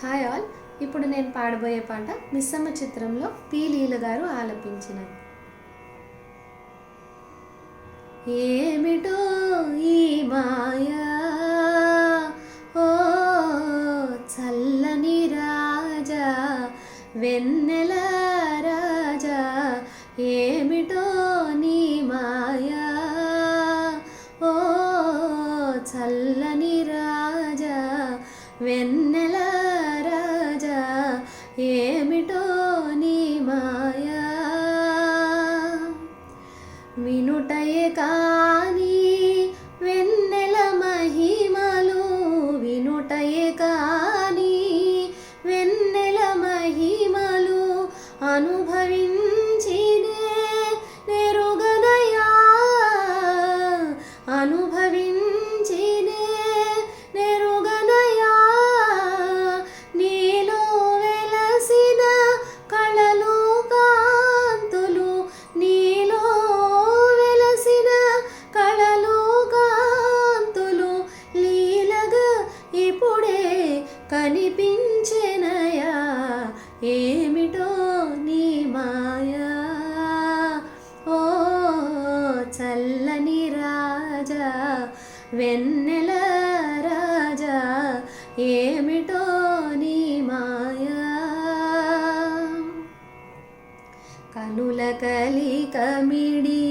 Hi all. ఇప్పుడు నేను పాడబోయే పాట మిస్సమ్మ చిత్రంలో పి లీల గారు ఆలపించినది. ఏమిటో ఈ మాయా ఓ చల్లని రాజా వెన్నెల రాజా, ఏమిటో నీ మాయా ఓ చల్లని రాజా వెన్నెల రాజా, ఏమిటో నీ మాయా. వినుటయే కాని వెన్నెల మహిమలు, వినుటయే కాని వెన్నెల మహిమలు, అనుభవించినే నెరుగనయా అనుభవించినే నెరుగనయా. నీలో వెలసిన కళలు కాంతులు, నీలో వెలసిన కళలు కాంతులు లీలగా ఇప్పుడే కనిపించెనయా. ఏమిటో నీ మాయా ఓ చల్లని రాజా వెన్నెల రాజా, ఏమిటో నీ మాయా. కనుల కలికమిడి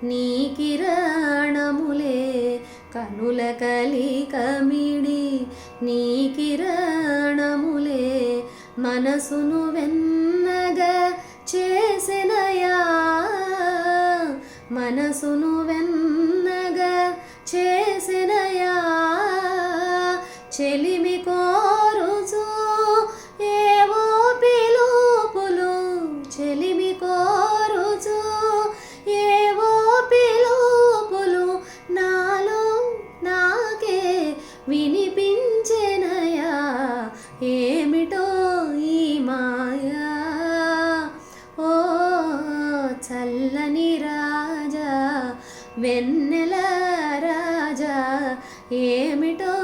నీ కిరణములే, కనుల కలికమిడి నీ కిరణములే, మనసును వెన్నగా చేసెనయా మనసును వెన్నగా చేసెనయా. చెలిమి కోరుచు ఏవో పిలుపులు, చెలిమి కోరుచు ఏవో పిలుపులు నాలో నాకే వినిపించెనయా. ఏమిటో ఈ మాయా ఓ చల్లని రాజా వెన్నెల రాజా, ఏమిటో